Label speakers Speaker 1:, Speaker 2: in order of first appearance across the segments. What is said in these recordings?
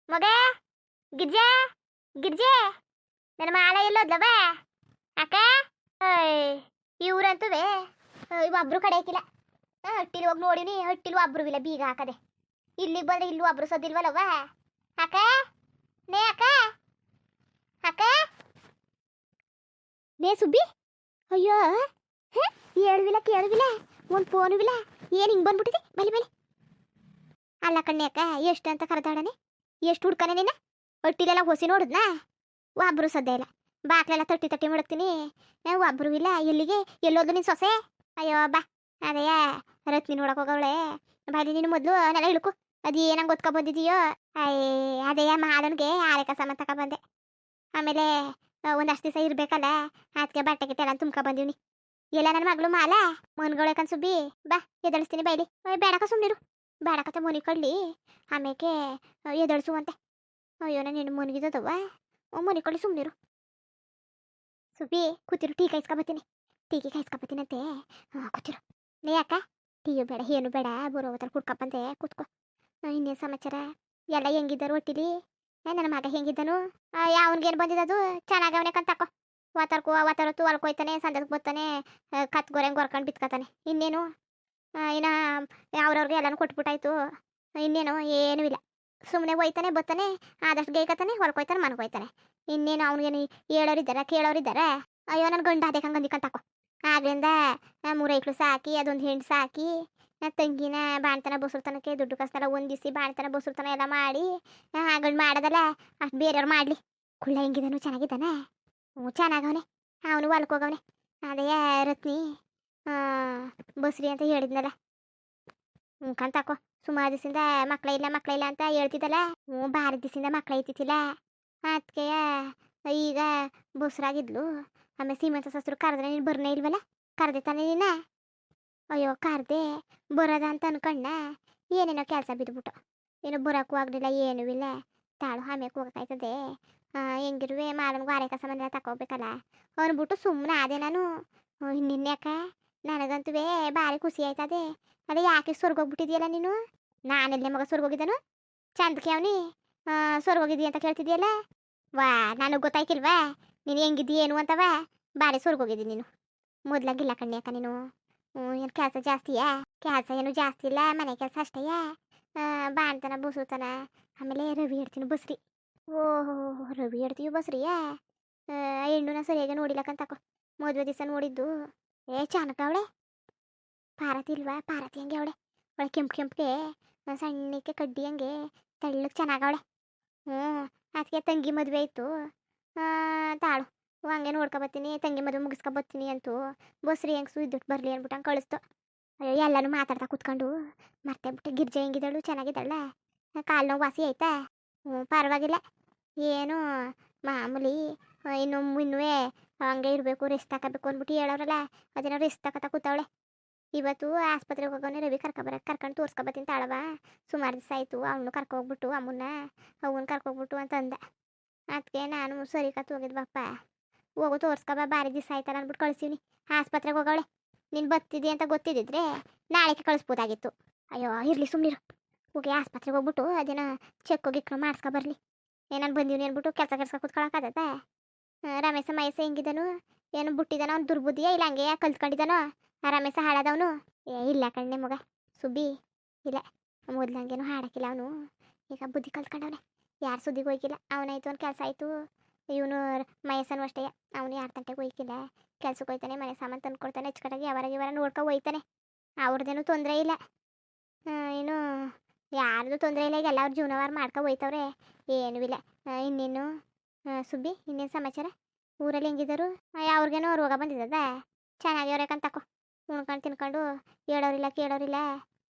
Speaker 1: ಮಗ ಗಿರ್ಜೆ ಗಿರ್ಜೆ ನನ್ನ ಮಾಲ ಎಲ್ಲೋದ್ಲವ ಅಕ್ಕ ಇವ್ರಂತೂ ಒಬ್ರು ಕಡೆ ಹಾಕಿಲ್ಲ. ಹಟ್ಟಿಲಿ ಹೋಗಿ ನೋಡಿನಿ, ಹಟ್ಟಿಲು ಒಬ್ರು ಇಲ್ಲ, ಬೀಗ ಹಾಕದೆ. ಇಲ್ಲಿಗೆ ಬಂದ್ರೆ ಇಲ್ಲೂ ಒಬ್ರು ಸದಿಲ್ವಲ್ಲವ ಅಕ್ಕ. ನೇ ಅಕ್ಕ, ಅಕ್ಕ ನೇ ಸುಬ್ಬಿ. ಅಯ್ಯೋ ಹೇಳುವಿಲ್ಲ ಕೇಳುವಿಲ್ಲ, ಒಂದು ಫೋನು ಇಲ್ಲ, ಏನು ಹಿಂಗೆ ಬಂದ್ಬಿಟ್ಟಿದೆ. ಬಲಿ ಬಲಿ ಅಲ್ಲ ಕಣ್ಣೆ ಅಕ್ಕ, ಎಷ್ಟು ಅಂತ ಕರೆದಾಡನೆ, ಎಷ್ಟು ಹುಡ್ಕನೆ ನಿನ್ನ. ಹೊಟ್ಟಿಲೆಲ್ಲ ಹೊಸಿ ನೋಡಿದ್ನಾ, ಒಬ್ರು ಸದ್ಯ ಇಲ್ಲ. ಬಾಕ್ಲೆಲ್ಲ ತಟ್ಟಿ ತಟ್ಟಿ ಮುಡಕ್ತೀನಿ, ಒಬ್ರು ಇಲ್ಲ. ಎಲ್ಲಿಗೆ ಎಲ್ಲೋದು ನಿನ್ನ ಸೊಸೆ? ಅಯ್ಯೋ ಬಾ, ಅದೇಯ ರತ್ನಿ ನೋಡಕ್ ಹೋಗವಳೆ. ಬಾಲಿ ನೀನು ಮೊದಲು ನೆಲ ಇಳ್ಕು, ಅದು ಏನಂಗೆ ಗೊತ್ಕೊ ಬಂದಿದೀಯೋ. ಅದೇಯ ಮಾಲನ್ಗೆ ಆರೆ ಕಸ ತಕ ಬಂದೆ. ಆಮೇಲೆ ಒಂದಷ್ಟು ದಿವಸ ಇರ್ಬೇಕಲ್ಲ, ಅದಕ್ಕೆ ಬಟ್ಟೆ ಗಿಟ್ಟೆ ಎಲ್ಲ ತುಂಬ್ಕೊ ಬಂದೀನಿ. ಎಲ್ಲ ನನ್ನ ಮಗಳು ಮಾಲ ಮನ್ಗೊಳಕನ್ ಸುಬ್ಬಿ, ಬಾ ಎದಳಿಸ್ತೀನಿ ಬೈಲಿ. ಬೇಡಕ ಸುಮ್ಮನಿರು, ಬೇಡಕತ್ತೆ ಮುನಿ ಕಳ್ಳಿ, ಆಮೇಲೆ ಎದಳಿಸುವಂತೆ. ಅಯ್ಯೋ ನಾನು ಹೆಣ್ಣು ಮುನಿಗಿದವ, ಮುನಿ ಕಳ್ಳಿ ಸುಮ್ಮನಿರು. ಸುಬ್ಬಿ ಕೂತಿರು, ಟೀ ಕಾಯಿಸ್ಕೊಬತ್ತೀನಿ, ಟೀಗೆ ಕಾಯಿಸ್ಕೊಬತ್ತೀನಂತೆ. ಕೂತಿರು. ಲೇ ಅಕ್ಕ, ಟೀಯು ಬೇಡ ಏನು ಬೇಡ, ಬರೋ ಹೊತ್ತಲ್ಲಿ ಕುಡ್ಕೊಬಂದೆ, ಕೂತ್ಕೊ. ಇನ್ನೇನು ಸಮಾಚಾರ? ಎಲ್ಲ ಹೆಂಗಿದ್ದರು ಒಟ್ಟಿಲಿ? ನನ್ನ ಮಗ ಹೆಂಗಿದ್ದನು? ಯಾವನ್ಗೇನು ಬಂದಿದ್ದದು? ಚೆನ್ನಾಗವನೇ ಕಂತಕೋ. ಅವತ್ತರತ್ತು ಹೊಲ್ಕೋಯ್ತಾನೆ, ಸಂದಕ್ಕೆ ಬರ್ತಾನೆ, ಕತ್ ಗೊರೆಂಗೆ ಗೊರ್ಕೊಂಡು ಬಿತ್ಕೊತಾನೆ. ಇನ್ನೇನು ಇನ್ನು ಅವ್ರವ್ರಿಗೆ ಎಲ್ಲನೂ ಕೊಟ್ಬಿಟ್ಟಾಯ್ತು. ಇನ್ನೇನು ಏನೂ ಇಲ್ಲ, ಸುಮ್ಮನೆ ಹೋಯ್ತಾನೆ ಬರ್ತಾನೆ, ಆದಷ್ಟು ಗೈಕತಾನೆ, ಹೊಲ್ಕೋಯ್ತಾನೆ, ಮನ್ಕೋಯ್ತಾನೆ. ಇನ್ನೇನು ಅವ್ನಿಗೇನು ಹೇಳೋರಿದ್ದಾರ ಕೇಳೋರಿದ್ದಾರ? ಅಯ್ಯೋ ನನ್ನ ಗಂಡ ಅದೇ ಕಂಗಂದಿ ಕಂತಕೋ. ಆಗ್ಲಿಂದ 3 ಐಕ್ಳು ಸಾಕಿ, ಅದೊಂದು ಹೆಣ್ಣು ಸಾಕಿ, ತಂಗಿನ ಬಾಣ್ತನ ಬಸರ್ತನಕ್ಕೆ ದುಡ್ಡು ಕಸ್ನೆಲ್ಲ ಹೊಂದಿಸಿ ಬಾಣ್ತನ ಬಸರ್ತನ ಎಲ್ಲ ಮಾಡಿ ಹಾಗಂಡು ಮಾಡೋದಲ್ಲ, ಅಷ್ಟು ಬೇರೆಯವ್ರು ಮಾಡಲಿ. ಕುಳ್ಳ ಹೆಂಗಿದನು? ಚೆನ್ನಾಗಿದ್ದಾನೆ? ಹ್ಞೂ ಚೆನ್ನಾಗವನೆ, ಅವನು ಹೊಲ್ಕೋಗವನೆ. ಅದೇ ರತ್ನಿ ಬಸ್ರಿ ಅಂತ ಹೇಳಿದ್ನಲ್ಲ, ಕಂತಾಕೋ. ಸುಮಾರು ದಿವಸದಿಂದ ಮಕ್ಕಳ ಇಲ್ಲ ಅಂತ ಹೇಳ್ತಿದ್ದಲ್ಲ. ಭಾರಿ ದಿವಸದಿಂದ ಮಕ್ಕಳ ಐತಿತ್ತಿಲ್ಲ, ಅದಕ್ಕೆ ಈಗ ಬಸ್ರಾಗಿದ್ಲು. ಆಮೇಲೆ ಸೀಮಂತ ಸಸ್ರು ಕರೆದ್ರೆ ನೀನು ಬರ್ನೇ ಇಲ್ವಲ್ಲ, ಕರೆದೆ ತಾನೆ ನೀನ? ಅಯ್ಯೋ ಕರೆದೆ ಬರೋದ ಅಂತ ಅನ್ಕಣ್ಣ, ಏನೇನೋ ಕೆಲಸ ಬಿದ್ದುಬಿಟ್ಟು ಏನೋ ಬರೋಕ್ಕೂ ಆಗಲಿಲ್ಲ, ಏನೂ ಇಲ್ಲ. ತಾಳು ಆಮೇಲೆ ಹೋಗೋಕ್ಕಾಯ್ತದೆ, ಹೆಂಗಿರುವೆ ಮಾಲನ್ಗೂ ಆರೆ ಕಸ ಮನೆಲ್ಲ ತಗೋಬೇಕಲ್ಲ ಅಂದ್ಬಿಟ್ಟು ಸುಮ್ಮನೆ ಆದೆ ನಾನು. ಇನ್ನಿನ್ಯಾಕ ನನಗಂತೂ ಭಾರಿ ಖುಷಿ ಆಯ್ತದೆ. ಅದೇ ಯಾಕೆ ಸ್ವರ್ಗೋಗ್ಬಿಟ್ಟಿದ್ಯಲ್ಲ ನೀನು? ನಾನೆಲ್ಲೇ ಮಗ ಸ್ವರ್ಗೋಗಿದ್ದನು? ಚಂದಕ್ಕೆ ಅವನಿ ಸ್ವರ್ಗೋಗಿದ್ದೀಯ ಅಂತ ಕೇಳ್ತಿದ್ಯಲ್ಲ. ವಾ ನನಗೆ ಗೊತ್ತಾಯ್ಕಿಲ್ವಾ ನೀನು ಹೆಂಗಿದ್ದೀ ಏನು ಅಂತವ? ಭಾರಿ ಸ್ವರ್ಗೋಗಿದ್ದೀನಿ ನೀನು. ಮೊದ್ಲಾಗಿಲ್ಲ ಕಣ್ಯಾಕ ನೀನು. ಏನು ಕೆಲಸ ಜಾಸ್ತಿಯಾ? ಕೆಲಸ ಏನು ಜಾಸ್ತಿ ಇಲ್ಲ, ಮನೆ ಕೆಲಸ ಅಷ್ಟೇಯಾ? ಬಾಣ್ತನ ಬೂಸುತ್ತಾನ, ಆಮೇಲೆ ರವಿ ಹೇಳ್ತೀನಿ ಬಸ್ರಿ. ಓಹೋ ರವಿ ಹೇಳ್ತೀವಿ ಬಸ್ರಿಯಾ? ಹೆಣ್ಣುನ ಸರಿಯಾಗಿ ನೋಡಿಲ್ಲಕ್ಕಂತಕೋ, ಮದುವೆ ದಿವಸ ನೋಡಿದ್ದು. ಚಾನಕ ಅವಳೆ ಪಾರತಿ ಇಲ್ವಾ? ಪಾರತಿ ಹಂಗೆ ಅವಳೆ, ಅವಳೆ ಕೆಂಪಿಗೆ ಸಣ್ಣಕ್ಕೆ ಕಡ್ಡಿ ಹಂಗೆ ತೆಳ್ಳಗೆ ಚೆನ್ನಾಗವಳೆ. ಅದಕ್ಕೆ ತಂಗಿ ಮದುವೆ ಇತ್ತು, ತಾಳು ಹಂಗೆ ನೋಡ್ಕೊಬತ್ತೀನಿ, ತಂಗಿ ಮದುವೆ ಮುಗಿಸ್ಕೊಬತ್ತೀನಿ ಅಂತೂ ಬಸ್ರಿ ಹೆಂಗೆ ಸುದ್ದುಟ್ಟು ಬರಲಿ ಅಂದ್ಬಿಟ್ಟು ಹಂಗೆ ಕಳಿಸ್ತು. ಅಯ್ಯೋ ಎಲ್ಲನೂ ಮಾತಾಡ್ತಾ ಕೂತ್ಕೊಂಡು ಮತ್ತೆ ಬಿಟ್ಟು. ಗಿರ್ಜೆ ಹೆಂಗಿದ್ದಾಳು? ಚೆನ್ನಾಗಿದ್ದಾಳ? ಕಾಲು ನೋವು ವಾಸಿ ಆಯ್ತಾ? ಪರವಾಗಿಲ್ಲ, ಏನು ಮಾಮೂಲಿ. ಇನ್ನೂ ಹಂಗೆ ಇರಬೇಕು, ರೆಸ್ಟ್ ತಗೋಬೇಕು ಅಂದ್ಬಿಟ್ಟು ಹೇಳೋರಲ್ಲ, ಅದೇನೋ ರೆಸ್ಟ್ ತಗೋತಾ ಕೂತವಳೆ. ಇವತ್ತು ಆಸ್ಪತ್ರೆಗೆ ಹೋಗೋನೆ ರವಿ ಕರ್ಕೊಂಡು ತೋರಿಸ್ಕೊಬತ್ತೀನಿ ತಾಳವ. ಸುಮಾರು ದಿವಸ ಆಯಿತು, ಅವನು ಕರ್ಕೋಗ್ಬಿಟ್ಟು ಅವನ್ನ ಕರ್ಕೋಗ್ಬಿಟ್ಟು ಅಂತಂದ. ಅದಕ್ಕೆ ನಾನು ಸರಿ ಕತ್ತು ಹೋಗಿದ್ವಪ್ಪ, ಹೋಗೋ ತೋರಿಸ್ಕೊಬ, ಭಾರಿ ದಿವಸ ಆಯ್ತಲ್ಲ ಅಂದ್ಬಿಟ್ಟು ಕಳಿಸೀನಿ. ಆಸ್ಪತ್ರೆಗೆ ಹೋಗವಳೆ. ನೀನು ಬರ್ತಿದ್ದಿ ಅಂತ ಗೊತ್ತಿದ್ದಿದ್ರೆ ನಾಳೆಗೆ ಕಳಿಸ್ಬೋದಾಗಿತ್ತು. ಅಯ್ಯೋ ಇರಲಿ ಸುಮ್ಮನಿರು, ಹೋಗಿ ಆಸ್ಪತ್ರೆಗೆ ಹೋಗ್ಬಿಟ್ಟು ಅದೇನೋ ಚೆಕ್ ಗಿಕ್ಕು ಮಾಡಿಸ್ಕೊ ಬರಲಿ. ನಾನು ಬಂದೀನಿ ಅಂದ್ಬಿಟ್ಟು ಕೆಲಸ ಕೂತ್ಕೊಳಕ್ಕಾಗತ್ತ? ರಮೇಶ ಮಹೇಶ ಹೆಂಗಿದನು? ಏನು ಬಿಟ್ಟಿದ್ದಾನೋ ಅವ್ನು ದುರ್ಬುದ್ಧಿಯಾ, ಇಲ್ಲ ಹಂಗೆ ಕಲ್ತ್ಕೊಂಡಿದ್ದಾನೋ ಆ ರಮೇಶ ಹಾಳಾದವನು? ಇಲ್ಲ ಕಣ್ಣೆ ಮಗ ಸುಬ್ಬಿ, ಇಲ್ಲ ಮೊದ್ಲಂಗೇನು ಹಾಡಕ್ಕಿಲ್ಲ ಅವನು, ಈಗ ಬುದ್ಧಿ ಕಲ್ತ್ಕೊಂಡವನೆ. ಯಾರು ಸುದ್ದಿಗೆ ಹೋಯ್ಕಿಲ್ಲ, ಅವನಾಯ್ತು ಒಂದು ಕೆಲಸ ಆಯಿತು. ಇವನು ಮಹೇಶನು ಅಷ್ಟೇ, ಅವನು ಯಾರ ತಂಟೆಗೆ ಹೋಯ್ಕಿಲ್ಲ, ಕೆಲ್ಸಕ್ಕೆ ಹೋಯ್ತಾನೆ, ಮನೆ ಸಾಮಾನು ತಂದ್ಕೊಡ್ತಾನೆ, ಅಚ್ಚುಕಟ್ಟಾಗಿ ಯಾವಾಗ ನೋಡ್ಕೊ ಹೋಯ್ತಾನೆ. ಅವ್ರದ್ದೇನು ತೊಂದರೆ ಇಲ್ಲ. ಇನ್ನು ಯಾರ್ದು ತೊಂದರೆ ಇಲ್ಲ, ಈಗ ಎಲ್ಲ ಅವ್ರ ಜೀವನವಾರ ಮಾಡ್ಕೊ ಹೋಯ್ತವ್ರೆ, ಏನೂ ಇಲ್ಲ. ಇನ್ನೇನು ಸುಬ್ಬಿ, ಇನ್ನೇನು ಸಮಾಚಾರ? ಊರಲ್ಲಿ ಹೆಂಗಿದ್ದರು? ಅವ್ರಿಗೇನೋ ರೋಗ ಬಂದಿದ್ದದ? ಚೆನ್ನಾಗಿ ಅವ್ರೇಕಂತಕೋ, ಉಣ್ಕೊಂಡು ತಿನ್ಕೊಂಡು ಹೇಳೋರಿಲ್ಲ ಕೇಳೋರಿಲ್ಲ,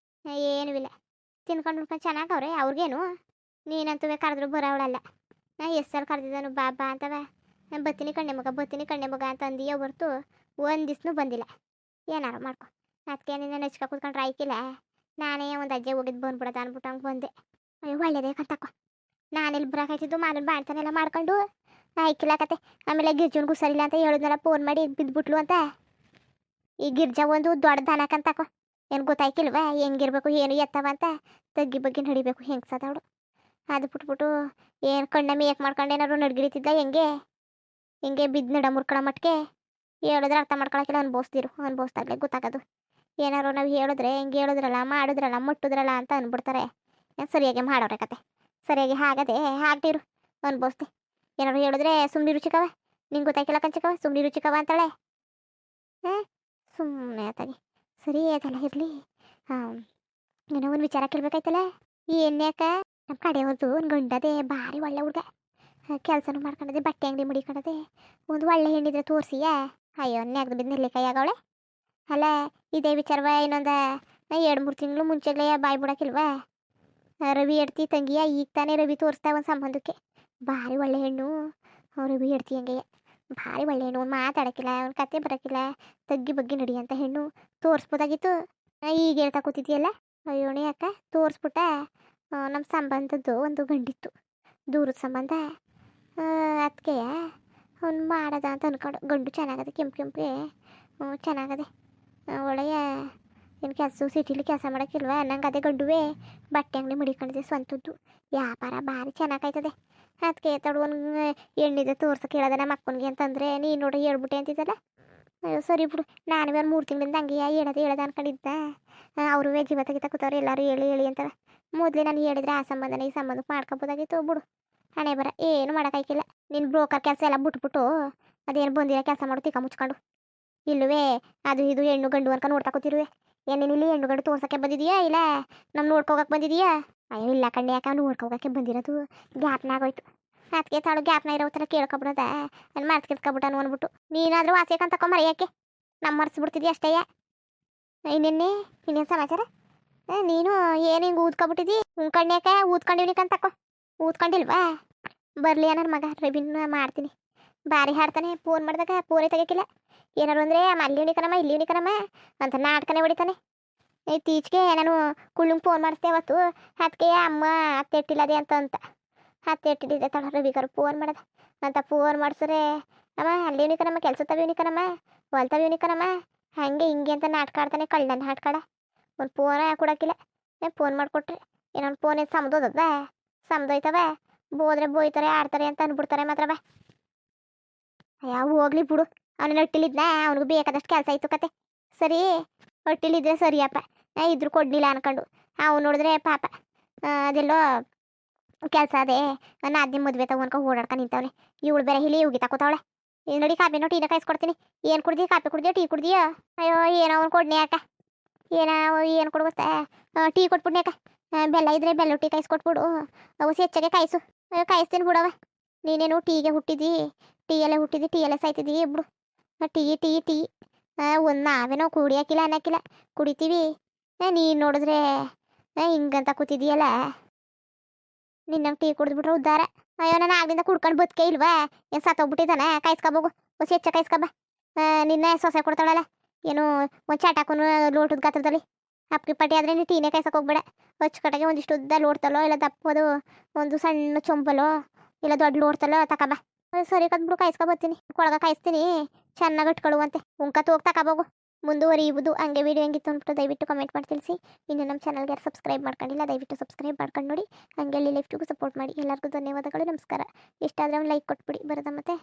Speaker 1: ಏನೂ ಇಲ್ಲ. ತಿನ್ಕೊಂಡು ಉಣ್ಕೊಂಡು ಚೆನ್ನಾಗವ್ರೆ ಅವ್ರಿಗೇನು. ನೀನಂತೂ ಕರೆದ್ರು ಬರೋವಳಲ್ಲ. ಎಷ್ಟು ಸಲ ಕರೆದಿದ್ದಾನು ಬಾ ಬಾ ಅಂತವ. ಬತ್ತೀನಿ ಕಣ್ಣೆ ಮಗ ಅಂತ ಅಂದಿಯೋ ಹೊರ್ತು ಒಂದು ದಿವ್ಸನೂ ಬಂದಿಲ್ಲ. ಏನಾರು ಮಾಡ್ಕೊ, ಅದಕ್ಕೆ ನಿನ್ನ ನೆಚ್ಕ ಕೂತ್ಕೊಂಡ್ರೆ ಆಯ್ಕಿಲ್ಲ. ನಾನೇ ಒಂದು ಅಜ್ಜೆ ಹೋಗಿದ್ದು ಬಂದ್ಬಿಡೋದ ಅಂದ್ಬಿಟ್ಟು ಹಂಗೆ ಬಂದೆ. ಅಯ್ಯೋ ಒಳ್ಳೇದೇ ಕತ್ತಕೋ, ನಾನೆಲ್ಲಿ ಬರೋಕಾಯ್ತಿದ್ದು ಮಾಲನ್ ಬಾಣ್ತಾನೆಲ್ಲ ಮಾಡ್ಕೊಂಡು ಆಯ್ಕಿಲ್ಲ ಕತೆ. ಆಮೇಲೆ ಗಿರ್ಜನ್ಗೂ ಸರಿಲ್ಲ ಅಂತ ಹೇಳಿದ್ನಲ್ಲ, ಫೋನ್ ಮಾಡಿ ಬಿದ್ದುಬಿಟ್ಲು ಅಂತ. ಈ ಗಿರ್ಜಾ ಒಂದು ದೊಡ್ಡ ದನಕಂತಕೋ, ಏನು ಗೊತ್ತಾಯ್ಕಿಲ್ವಾ ಹೆಂಗಿರ್ಬೇಕು ಏನು ಎತ್ತವ ಅಂತ. ತಗ್ಗಿ ಬಗ್ಗೆ ನಡಿಬೇಕು ಹೆಂಗ್ಸದವಳು. ಅದು ಬಿಟ್ಬಿಟ್ಟು ಏನು ಕಣ್ಣ ಮೇಕ್ ಮಾಡ್ಕೊಂಡು ಏನಾರು ನಡ್ಗಿಡಿತಿದ್ದ ಹೆಂಗೆ ಬಿದ್ದು ನಡ ಮುರ್ಕೊಳ ಮಟ್ಗೆ ಹೇಳಿದ್ರೆ ಅರ್ಥ ಮಾಡ್ಕೊಳಕ್ಕಿಲ್ಲ ಅನ್ಭವಿಸ್ತಾಗ್ಲೇ ಗೊತ್ತಾಗೋದು. ಏನಾರು ನಾವು ಹೇಳಿದ್ರೆ ಹಿಂಗೆ ಹೇಳಿದ್ರಲ್ಲ ಮಾಡಿದ್ರಲ್ಲ ಮುಟ್ಟಿದ್ರಲ್ಲ ಅಂತ ಅಂದ್ಬಿಡ್ತಾರೆ. ಸರಿಯಾಗಿ ಮಾಡೋರೆ ಕತೆ ಸರಿಯಾಗಿ ಆಗದೆ ಆಗ್ತಿರು ಅನ್ಭವಿಸ್ತೆ. ಏನಾರು ಹೇಳಿದ್ರೆ ಸುಮ್ಮನೆ ರುಚಿಕವ ನಿಂಗೆ ಗೊತ್ತಾಯ್ಕಿಲ್ಲ ಕಂಚಿಕವ ಸುಮ್ಮನೆ ರುಚಿಕವ ಅಂತಾಳೆ. ಹಾಂ ಸುಮ್ಮನೆ ಆತಾಗಿ ಸರಿ ಆಯ್ತಲ್ಲ ಇರಲಿ. ಹಾಂ ಏನೋ ಒಂದು ವಿಚಾರ ಕೇಳ್ಬೇಕಾಯ್ತಲ್ಲ. ಏನ್ಯಾಕ ನಮ್ಮ ಕಡೆಯವ್ರದ್ದು ಒಂದು ಗಂಡದೆ ಭಾರಿ ಒಳ್ಳೆ ಹುಡುಗ, ಕೆಲಸನೂ ಮಾಡ್ಕೊಂಡದೆ, ಬಟ್ಟೆ ಅಂಗಡಿ ಮುಡಿಕೊಂಡದೆ. ಒಂದು ಒಳ್ಳೆ ಹೆಣ್ಣಿದ್ರೆ ತೋರಿಸಿಯ. ಅಯ್ಯೋ ನ್ಯಾಗ್ದು ಬಿದ್ದು ನೆಲ್ಲಿಕಾಯಿ ಆಗವಳೆ. ಅಲ್ಲ ಇದೇ ವಿಚಾರವ ಇನ್ನೊಂದು 2-3 ತಿಂಗಳು ಮುಂಚೆಗಳೇ ಬಾಯ್ ಬಿಡೋಕ್ಕಿಲ್ವಾ. ರವಿ ಹೆಡ್ತಿ ತಂಗಿಯ ಈಗ ತಾನೇ ರವಿ ತೋರಿಸ್ತಾ ಒಂದು ಸಂಬಂಧಕ್ಕೆ. ಭಾರಿ ಒಳ್ಳೆ ಹೆಣ್ಣು ರವಿ ಹೆಡ್ತಿ ಹಂಗೆ ಭಾರಿ ಒಳ್ಳೆ ಹೆಣ್ಣು. ಒಂದು ಮಾತಾಡೋಕ್ಕಿಲ್ಲ, ಒಂದು ಕತೆ ಬರೋಕ್ಕಿಲ್ಲ, ತಗ್ಗಿ ಬಗ್ಗೆ ನಡಿಯಂತ ಹೆಣ್ಣು ತೋರಿಸ್ಬೋದಾಗಿತ್ತು. ಈಗ ಹೇಳ್ತಾ ಕೂತಿದ್ಯಲ್ಲ. ಅಯ್ಯೋಣಿ ಅಕ್ಕ ತೋರಿಸ್ಬಿಟ್ಟ. ನಮ್ಮ ಸಂಬಂಧದ್ದು ಒಂದು ಗಂಡಿತ್ತು, ದೂರದ ಸಂಬಂಧ. ಅದಕ್ಕೆ ಅವ್ನು ಮಾಡದ ಅಂತ ಅಂದ್ಕೊಂಡು ಗಂಡು ಚೆನ್ನಾಗದೆ, ಕೆಂಪಿಗೆ ಚೆನ್ನಾಗದೆ, ಒಳ್ಳೆಯ ಏನು ಕೆಲಸ ಸಿಟಿಲಿ ಕೆಲಸ ಮಾಡೋಕ್ಕಿಲ್ವ ನಂಗೆ. ಅದೇ ಗಂಡುವೆ ಬಟ್ಟೆ ಅಂಗಡಿ ಮಡಿಕೊಂಡಿದ್ದೆ ಸ್ವಂತದ್ದು, ವ್ಯಾಪಾರ ಭಾರಿ ಚೆನ್ನಾಗಾಯ್ತದೆ. ಅದಕ್ಕೆ ತಡು ಒಂದು ಎಣ್ಣಿದೆ ತೋರ್ಸಕ್ಕೆ ಹೇಳೋದ ನಮ್ಮ ಅಕ್ಕನಿಗೆ ಅಂತಂದರೆ ನೀನು ನೋಡಿ ಹೇಳ್ಬಿಟ್ಟೆ ಅಂತಿದ್ದಲ್ಲ. ಅಯ್ಯೋ ಸರಿ ಬಿಡು, ನಾನು ಬೇರೆ 3 ತಿಂಗಳಿಂದ ಹಂಗೆ ಹೇಳೋದು ಅನ್ಕೊಂಡಿದ್ದ. ಅವರು ಜೀವ ತೆಗಿತಾ ಕೂತವ್ರು ಎಲ್ಲರೂ ಹೇಳಿ ಅಂತಾರೆ. ಮೊದಲೇ ನಾನು ಹೇಳಿದ್ರೆ ಆ ಸಂಬಂಧನ ಈ ಸಂಬಂಧಕ್ಕೆ ಮಾಡ್ಕೊಬೋದಾಗಿತ್ತು. ಬಿಡು ಹಣೆ ಬರ ಏನು ಮಾಡೋಕ್ಕಾಯ್ಕಿಲ್ಲ. ನಿನ್ನ ಬ್ರೋಕರ್ ಕೆಲಸ ಎಲ್ಲ ಬಿಟ್ಬಿಟ್ಟು ಅದೇನು ಬಂದಿರೋ ಕೆಲಸ ಮಾಡು ತಿಕ್ಕ ಮುಚ್ಕೊಂಡು. ಇಲ್ಲವೇ ಅದು ಇದು ಹೆಣ್ಣು ಗಂಡು ಅನ್ಕೊಂಡು ನೋಡ್ತಾ ಕೂತಿರುವೆ. ಏನೇನು ಇಲ್ಲಿ ಹೆಣ್ಣು ಗಂಡು ತೋರ್ಸೋಕ್ಕೆ ಬಂದಿದೀಯಾ ಇಲ್ಲ ನಮ್ಮ ನೋಡ್ಕೋಗಕ್ಕೆ ಬಂದಿದೀಯಾ? ಅಯ್ಯೋ ಇಲ್ಲ ಕಣ್ಣೆ, ಯಾಕೆ ನೋಡ್ಕೋಗಕ್ಕೆ ಬಂದಿರೋದು ಗ್ಯಾಪ್ನ ಆಗೋಯ್ತು. ಅದಕ್ಕೆ ತಾಳು ಗ್ಯಾಪ್ನ ಇರೋ ಥರ ಕೇಳ್ಕೊಬಿಡೋದ ನಾನು ಮರ್ಸ್ಕಿರ್ಸ್ಕೊಬಿಟ್ಟನು ಅಂದ್ಬಿಟ್ಟು. ನೀನಾದರೂ ವಾಸಿಯಕ್ಕಂತ ತಕೊ ಮರೆಯೋಕ್ಕೆ ನಮ್ಮ ಮರ್ಸ್ಬಿಡ್ತಿದ್ದಿ ಅಷ್ಟೇ. ಇನ್ನೇನು ಸಮಾಚಾರ? ನೀನು ಏನು ಹಿಂಗೆ ಊದ್ಕೊಬಿಟ್ಟಿದ್ದಿ ಕಣ್ಯಾಕೆ ಊದ್ಕೊಂಡಿವ್ನಿಕಂತ ತಕೊ. ಊದ್ಕೊಂಡಿಲ್ವಾ? ಬರಲಿ ನನ್ನ ಮಗ ರವಿನ ಮಾಡ್ತೀನಿ. ಭಾರಿ ಹಾಡ್ತಾನೆ, ಫೋನ್ ಮಾಡಿದಾಗ ಫೋನೇ ತೆಗಿಯಕ್ಕಿಲ್ಲ. ಏನಾರು ಅಂದರೆ ಅಲ್ಲಿ ಉಣಿಕನಮ್ಮ ಇಲ್ಲಿ ಉಣಿಕನಮ್ಮ ಅಂತ ನಾಟಕನೇ ಹೊಡಿತಾನೆ. ಇತ್ತೀಚೆಗೆ ನಾನು ಕುಳ್ಳಂಗೆ ಫೋನ್ ಮಾಡಿಸ್ದೆ ಅವತ್ತು. ಅದಕ್ಕೆ ಅಮ್ಮ ಅತ್ತೆ ಇಟ್ಟಿಲ್ಲದೆ ಅಂತ ಅತ್ತೆ ಇಟ್ಟಿದ್ದೆ ತಳ ರವಿಗಾರು ಫೋನ್ ಮಾಡೋದ ಅಂತ ಫೋನ್ ಮಾಡಿಸ್ರೆ ಅಮ್ಮ ಅಲ್ಲಿ ಉಣಿಕನಮ್ಮ ಕೆಲ್ಸತ್ತವೆ ಉಣಿಕನಮ್ಮ ಹೊಲ್ತವೆ ಉಣಿಕನಮ್ಮ ಹಾಗೆ ಹಿಂಗೆ ಅಂತ ನಾಟಕ ಆಡ್ತಾನೆ. ಕಳ್ಳನ ನಾಟಕಾಡ ಒಂದು ಫೋನ್ ಕೊಡೋಕ್ಕಿಲ್ಲ. ಫೋನ್ ಮಾಡಿಕೊಟ್ರೆ ಏನೊಂದು ಫೋನ್ ಸಮದೋದದ ಸಮದೋಯ್ತವೆ, ಬೋದ್ರೆ ಬೋಯ್ತಾರೆ ಆಡ್ತಾರೆ ಅಂತ ಅಂದ್ಬಿಡ್ತಾರೆ ಮಾತ್ರ. ಬಾ ಯಾವ ಹೋಗ್ಲಿ ಬಿಡು. ಅವನ ಹೊಟ್ಟಿಲಿದ್ನ ಅವನಿಗೂ ಬೇಕಾದಷ್ಟು ಕೆಲಸ ಇತ್ತು ಕತೆ. ಸರಿ ಹೊಟ್ಟಿಲಿದ್ರೆ ಸರಿಯಪ್ಪ, ಇದ್ರು ಕೊಡ್ಲಿಲ್ಲ ಅನ್ಕೊಂಡು. ಅವ್ನು ನೋಡಿದ್ರೆ ಪಾಪ ಅದೆಲ್ಲೋ ಕೆಲಸ ಅದೇ ನಾದಿನ ಮದುವೆ ತಗೋ ಅನ್ಕೊಂಡು ಓಡಾಡ್ಕೊಂಡು ನಿಂತವನೆ. ಇವಳು ಬೇರೆ ಇಲ್ಲಿ ಹೋಗಿ ತಕೋತಾವಳೆ. ನೋಡಿ ಕಾಪಿನೋ ಟೀನ ಕಾಯಿಸ್ಕೊಡ್ತೀನಿ. ಏನು ಕುಡ್ದಿ? Copy ಕುಡ್ದಿಯೋ tea ಕುಡ್ದಿಯೋ? ಅಯ್ಯೋ ಏನೋ ಅವ್ನು ಕೊಡ್ನಿ ಯಾಕ, ಏನು ಕೊಡು ಗೊತ್ತಾ? ಟೀ ಕೊಟ್ಬಿಡ್ನಿ ಯಾಕ. ಬೆಲ್ಲ ಇದ್ರೆ ಬೆಲ್ಲ ಟೀ ಕಾಯಿಸ್ಕೊಟ್ಬಿಡು, ಅವು ಹೆಚ್ಚಾಗೆ ಕಾಯಿಸು. ಅಯ್ಯೋ ಕಾಯಿಸ್ತೀನಿ ಬಿಡವ. ನೀನೇನು ಟೀಗೆ ಹುಟ್ಟಿದಿ, ಟೀಯಲ್ಲೇ ಹುಟ್ಟಿದಿ, ಟೀಯಲ್ಲೇ ಸಾಯ್ತಿದ್ದಿ ಬಿಡು. ಟೀ ಟೀ ಟೀ ಒಂದು ನಾವೇನೋ ಕುಡಿಯೋಕ್ಕಿಲ್ಲ ಅನ್ನೋಕ್ಕಿಲ್ಲ, ಕುಡಿತೀವಿ. ನೀನು ನೋಡಿದ್ರೆ ಹಿಂಗಂತ ಕೂತಿದ್ದೀಯಲ್ಲ. ನಿನ್ನಂಗೆ ಟೀ ಕುಡಿದ್ಬಿಟ್ರೆ ಉದ್ದಾರ. ಅಯ್ಯೋ ನಾನು ಆಗ್ಲಿಂದ ಕುಡ್ಕೊಂಡು ಬದುಕೇ ಇಲ್ವಾ? ಏನು ಸತ್ತೋಗ್ಬಿಟ್ಟಿದ್ದಾನೆ? ಕಾಯಿಸ್ಕೊಬೋಗು ಹೊಸ ಹೆಚ್ಚ ಕಾಯಿಸ್ಕೊಬ. ನಿನ್ನ ಸೊಸೆ ಕೊಡ್ತಾಳಲ್ಲ ಏನು ಒಂದು ಚಾಟಾಕನು ಲೋಟದ ಗಾತ್ರದಲ್ಲಿ ಅಪ್ಪಿ ಪಟ್ಟಿ ಆದರೆ ನೀನು ಟೀನೇ ಕಾಯ್ಸಕ್ಕೆ ಹೋಗ್ಬೇಡ. ಅಚ್ಚುಕಟ್ಟಾಗೆ ಒಂದಿಷ್ಟು ಉದ್ದ ಲೋಡ್ತಲೋ ಇಲ್ಲ ದಪ್ಪದು ಒಂದು ಸಣ್ಣ ಚೊಂಬಲೋ ಇಲ್ಲ ದೊಡ್ಡ ಲೋಡ್ತಲೋ ತಕಬ. ಸರಿ ಕದ್ಬಿಡು ಕಾಯಿಸ್ಕೊಬತ್ತೀನಿ. ಕೊಳಗ ಕಾಯಿಸ್ತೀನಿ ಚೆನ್ನಾಗಿ ಇಟ್ಕೊಳ್ಳುವಂತೆ. ಉಂಕತ್ತು ಹೋಗಿ ತಕಬೋಗು. ಮುಂದುವರಿಯುವುದು ಹಂಗೆ ವೀಡಿಯೋ ಹೆಂಗಿತ್ತು ಅಂದ್ಬಿಟ್ಟು ದಯವಿಟ್ಟು ಕಮೆಂಟ್ ಮಾಡಿ ತಿಳಿಸಿ. ಇನ್ನು ನಮ್ಮ ಚಾನಲ್ಗೆ ಯಾರು ಸಬ್ಸ್ಕ್ರೈಬ್ ಮಾಡ್ಕೊಂಡಿಲ್ಲ ದಯವಿಟ್ಟು ಸಬ್ಸ್ಕ್ರೈಬ್ ಮಾಡ್ಕೊಂಡು ನೋಡಿ. ಹಂಗೆ ಲೈಫ್ಟಿಗೂ ಸಪೋರ್ಟ್ ಮಾಡಿ. ಎಲ್ಲರಿಗೂ ಧನ್ಯವಾದಗಳು, ನಮಸ್ಕಾರ. ಇಷ್ಟ ಆದರೆ ಒಂದು ಲೈಕ್ ಕೊಟ್ಬಿಡಿ ಬರೋದ ಮತ್ತೆ.